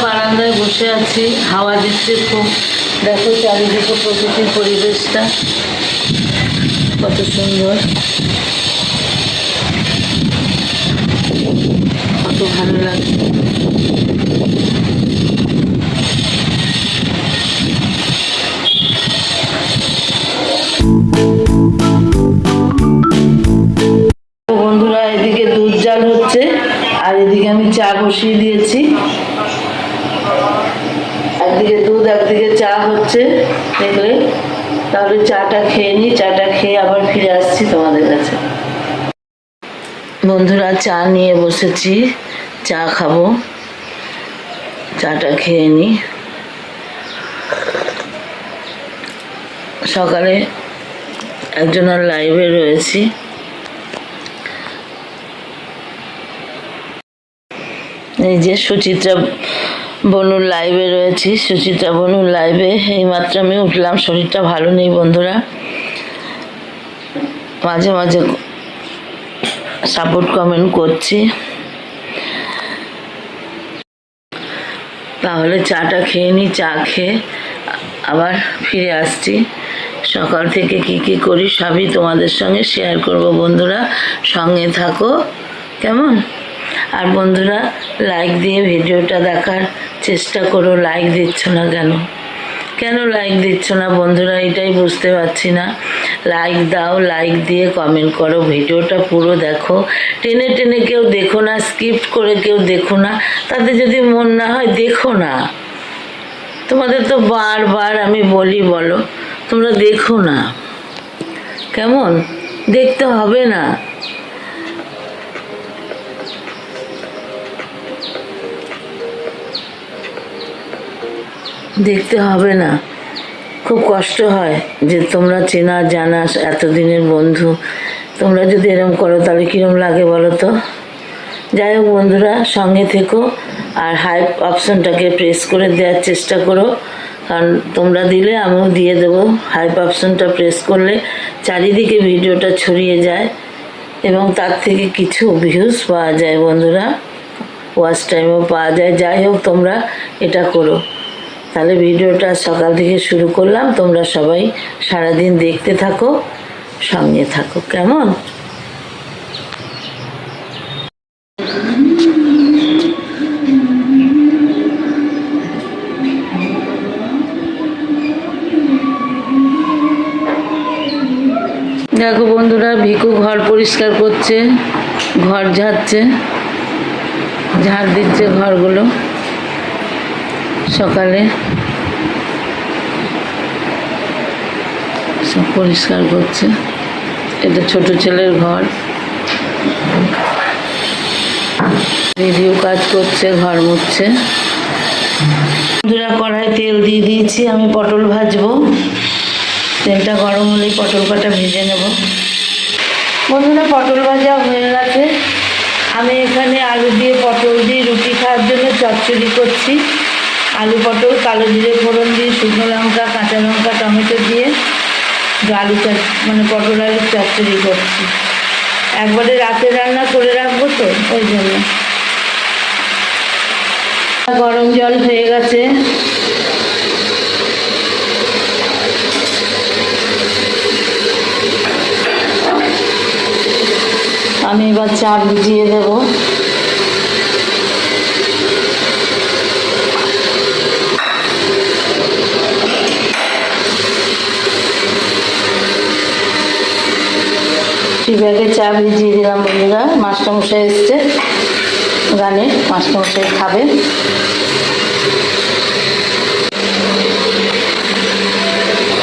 বারান্দায় বসে আছি, হাওয়া দিচ্ছে খুব। দেখো চারিদিকে প্রকৃতির পরিবেশটা কত সুন্দর, কত ভালো লাগছে। বন্ধুরা, এদিকে দুধ জাল হচ্ছে আর এদিকে আমি চা বসিয়ে দিয়েছি। একদিকে দুধ একদিকে চা হচ্ছে, দেখলে। তাহলে চাটা খেয়ে নিই, চাটা খেয়ে আবার ফিরে আসছি তোমাদের কাছে। বন্ধুরা, চা নিয়ে বসেছি, চা খাবো, চাটা খেয়ে নিই। সকালে একজনের লাইভে রয়েছি, এই যে সুচিত্রা বনুর লাইভে রয়েছি। সুচিত্রা বনুর লাইভে এইমাত্র আমি উঠলাম, শরীরটা ভালো নেই বন্ধুরা। মাঝে মাঝে সাপোর্ট কমেন্ট করছি। তাহলে চাটা খেয়ে নিই, চা খেয়ে আবার ফিরে আসছি। সকাল থেকে কি কি করি সবই তোমাদের সঙ্গে শেয়ার করব বন্ধুরা, সঙ্গে থাকো কেমন। আর বন্ধুরা, লাইক দিয়ে ভিডিওটা দেখার চেষ্টা করো। লাইক দিচ্ছ না কেন? কেন লাইক দিচ্ছ না বন্ধুরা? এটাই বুঝতে পারছি না। লাইক দাও, লাইক দিয়ে কমেন্ট করো, ভিডিওটা পুরো দেখো। টেনে টেনে কেউ দেখো না, স্কিপ করে কেউ দেখো না। তাতে যদি মন না হয় দেখো না। তোমাদের তো বারবার আমি বলি, বলো তোমরা দেখো না, কেমন? দেখতে হবে না। দেখতে হবে না, খুব কষ্ট হয় যে তোমরা চেনা জানা এতদিনের বন্ধু, তোমরা যদি এরকম করো তাহলে কীরকম লাগে বলো তো। যাই হোক বন্ধুরা, সঙ্গে থেকো আর হাইপ অপশনটাকে প্রেস করে দেওয়ার চেষ্টা করো, কারণ তোমরা দিলে আমিও দিয়ে দেবো। হাইপ অপশনটা প্রেস করলে চারিদিকে ভিডিওটা ছড়িয়ে যায় এবং তার থেকে কিছু ভিউজ পাওয়া যায় বন্ধুরা, ওয়াচ টাইমও পাওয়া যায়। যাই হোক, তোমরা এটা করো। তাহলে ভিডিওটা সকাল থেকে শুরু করলাম, তোমরা সবাই সারাদিন দেখতে থাকো, সঙ্গে থাকো কেমন। দেখো বন্ধুরা, ভিকু ঘর পরিষ্কার করছে, ঘর ঝাড়ছে, ঝাড় দিচ্ছে ঘরগুলো সকালে। সব পরিষ্কার করছে। এটা ছোট ছেলের ঘর, দিদিও কাজ করছে, ঘর মুছছে। বন্ধুরা কড়াই তেল দিয়ে দিয়েছি, আমি পটল ভাজবো। তেলটা গরম হলেই পটল কটা ভেজে নেব। বন্ধুরা পটল ভাজা হয়ে গেছে। আমি এখানে আলু দিয়ে পটল দিয়ে রুটি খাওয়ার জন্য চচ্চড়ি করছি। আলু পটল কালো জিরে ফোড়ন দিয়ে, শুকনো লঙ্কা কাঁচা লঙ্কা টমেটো দিয়ে আলু মানে পটল আলুর চচ্চড়ি করছি। একবারে রাতে রান্না করে রাখবো তো, ওই জন্য। গরম জল হয়ে গেছে, আমি এবার চাল ভিজিয়ে দেব। ব্যাগে চা ভিজিয়ে দিলাম। বন্ধুরা মাস্টারমশাই এসছে, গানে মাস্টারমশাই খাবে।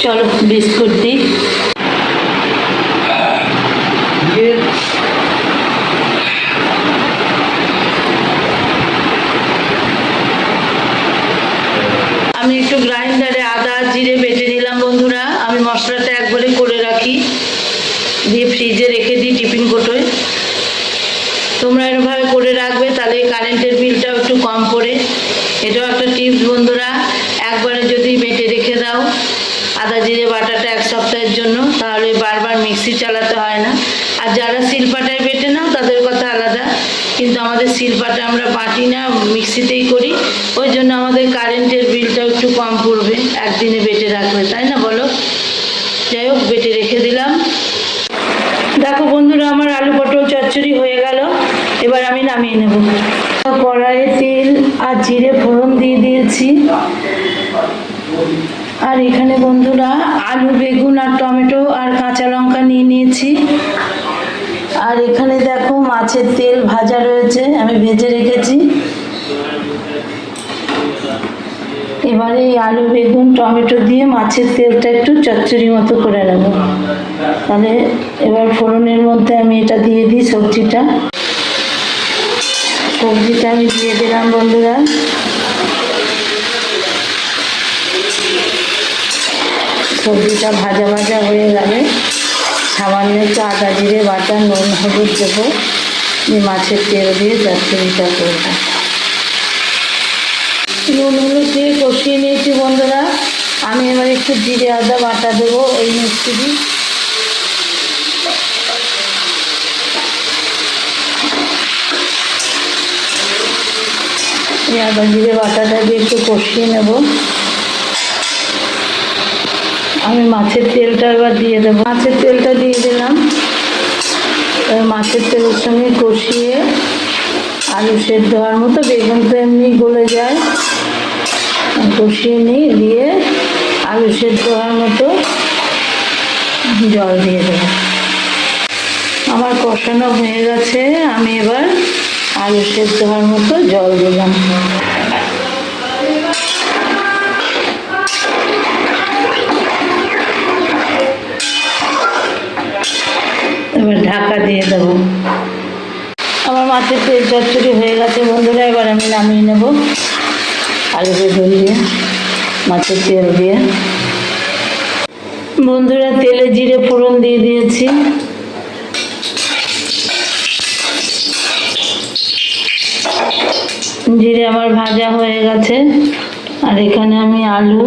চলো বিস্কুট দিই। আমি একটু গ্রাইন্ডারে আদা জিরে বেটে নিলাম। বন্ধুরা আমি মশলাটা একবারে করে রাখি, দিয়ে ফ্রিজে রেখে দিই টিফিন কোটোয়। তোমরা এরভাবে করে রাখবে, তাহলে কারেন্টের বিলটাও একটু কম পড়ে। এটাও একটা টিপস বন্ধুরা, একবারে যদি বেটে রেখে দাও আদা জিরে বাটাটা এক সপ্তাহের জন্য, তাহলে বারবার মিক্সি চালাতে হয় না। আর যারা শিলপাটায় বেটে নাও তাদের কথা আলাদা, কিন্তু আমাদের শিলপাটা আমরা বাটি না, মিক্সিতেই করি। ওই জন্য আমাদের কারেন্টের বিলটাও একটু কম পড়বে একদিনে বেটে রাখলে, তাই না বলো? যাই হোক, বেটে রেখে দিলাম। দেখো বন্ধুরা আমার আলু পটল চচ্চড়ি হয়ে গেল। এবার আমি নামিয়ে নেব। কড়াইয়ে তেল আর জিরে ফোড়ন দিয়ে দিয়েছি। আর এখানে বন্ধুরা আলু বেগুন আর টমেটো আর কাঁচা লঙ্কা নিয়ে নিয়েছি। আর এখানে দেখো মাছের তেল ভাজা রয়েছে, আমি ভেজে রেখেছি। এবারে এই আলু বেগুন টমেটো দিয়ে মাছের তেলটা একটু চচ্চড়ি মতো করে নেব। তাহলে এবার ফোড়নের মধ্যে আমি এটা দিয়ে দিই, সবজিটা আমি দিয়ে দিলাম। বন্ধুরা সবজিটা ভাজা ভাজা হয়ে গেলে সামান্য একটু আদা জিরে বাটা নুন হলুদ দেবো, দিয়ে মাছের তেল দিয়ে চচ্চড়িটা করবো। নুন হলুদ দিয়ে কষিয়ে নিয়েছি বন্ধুরা। আমি এবার একটু জিরে আদা বাটা দেবো এই মিষ্টি দিয়ে। আদা জিরে বাটাটা দিয়ে একটু কষিয়ে নেব। আমি মাছের তেলটা এবার দিয়ে দেবো। মাছের তেলটা দিয়ে দিলাম। মাছের তেলের সঙ্গে কষিয়ে আলু সেদ্ধ হওয়ার মতো, বেগুন তো এমনি গলে যায়, কষিয়ে নিই, দিয়ে আলু সেদ্ধ হওয়ার মতো জল দিয়ে দেবো। আমার কষানো হয়ে গেছে, আমি এবার আলু সেদ্ধ হওয়ার মতো জল দিলাম। এবার ঢাকা দিয়ে দেবো। আমার মাছের তেল চচ্চড়ি হয়ে গেছে বন্ধুরা। এবার আমি নামিয়ে নেব আলু বেগুন দিয়ে, মাছের তেল দিয়ে। বন্ধুরা তেলে জিরে ফোড়ন দিয়ে দিয়েছি। জিরে আমার ভাজা হয়ে গেছে। আর এখানে আমি আলু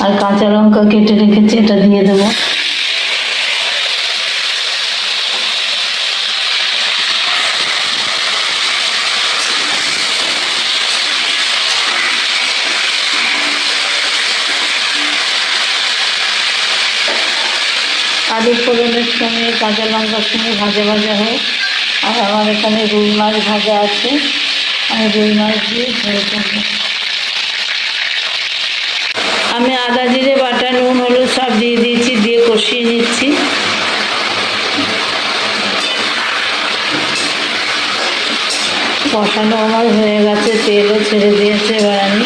আর কাঁচা লঙ্কা কেটে রেখেছি, এটা দিয়ে দেবো। আলু ফোড়নের সঙ্গে কাঁচা লঙ্কার সঙ্গে ভাজা ভাজা হয়। আর আমার এখানে রুই মাছ ভাজা আছে, আমি রুই মাছ দিয়ে ঝোল করব। আমি আদা জিরে বাটা নুন হলুদ সব দিয়ে দিয়েছি, দিয়ে কষিয়ে নিচ্ছি। কষানো আমার হয়ে গেছে, তেলও ছেড়ে দিয়েছে। এবার আমি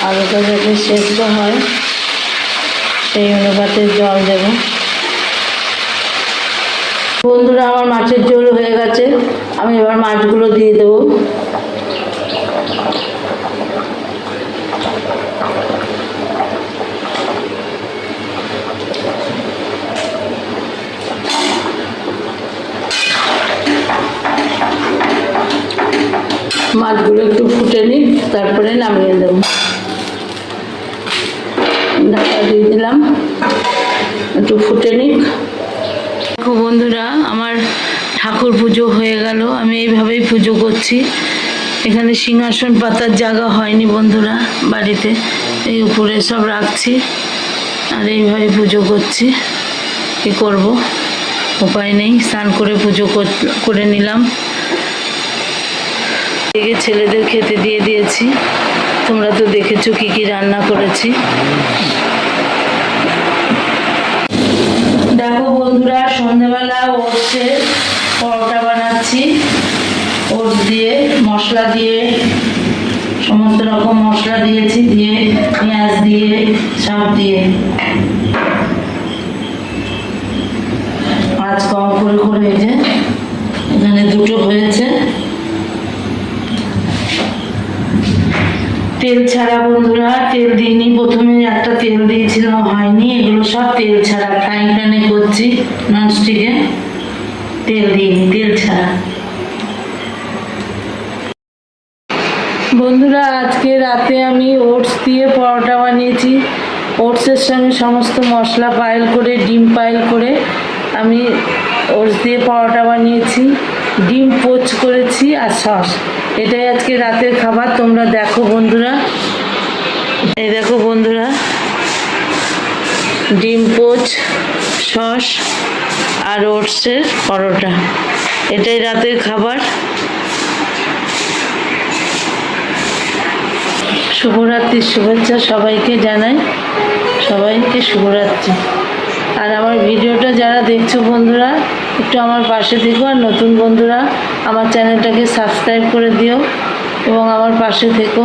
আলুটা যাতে সেদ্ধ হয় সেই অনুপাতে জল দেব। বন্ধুরা, আমার মাছের ঝোল হয়ে গেছে, আমি এবার মাছগুলো দিয়ে দেবো। মাছগুলো একটু ফুটে নিই, তারপরে নামিয়ে দেবো। ঢাকা দিয়ে দিলাম, একটু ফুটে নিক। দেখো বন্ধুরা, আমার ঠাকুর পুজো হয়ে গেল। আমি এইভাবেই পুজো করছি। এখানে সিংহাসন পাতার জায়গা হয়নি বন্ধুরা বাড়িতে, এই উপরে সব রাখছি আর এইভাবে পুজো করছি। কি করব, উপায় নেই। স্নান করে পুজো করে নিলাম। এদিকে ছেলেদের খেতে দিয়ে দিয়েছি। তোমরা তো দেখেছো কি কি রান্না করেছি। দেখো বন্ধুরা, সন্ধ্যেবেলা ওটসের পরোটা বানাচ্ছি। ওটস দিয়ে মশলা দিয়ে, সমস্ত রকম মশলা দিয়েছি, দিয়ে পেঁয়াজ দিয়ে, সব দিয়ে আজ কম করে করে এই যে এখানে দুটো হয়েছে। তেল ছাড়া বন্ধুরা, তেল দিইনি। প্রথমে একটা তেল দিয়েছিলাম, হয়নি। এগুলো সব তেল ছাড়া, ফ্রাইং প্যানে করছি, ননস্টিকে। তেল দিইনি, তেল ছাড়া। বন্ধুরা, আজকে রাতে আমি ওটস দিয়ে পরোটা বানিয়েছি। ওটসের সঙ্গে সমস্ত মশলা পাইল করে, ডিম পাইল করে আমি ওটস দিয়ে পরোটা বানিয়েছি। ডিম পোচ করেছি আর সস। এটাই আজকে রাতের খাবার। তোমরা দেখো বন্ধুরা, এই দেখো বন্ধুরা, ডিম পোচ, সস আর ওটসের পরোটা, এটাই রাতের খাবার। শুভরাত্রির শুভেচ্ছা সবাইকে জানাই, সবাইকে শুভরাত্রি। আর আমার ভিডিওটা যারা দেখছো বন্ধুরা, একটু আমার পাশে থেকো। আর নতুন বন্ধুরা আমার চ্যানেলটাকে সাবস্ক্রাইব করে দিও এবং আমার পাশে থেকো।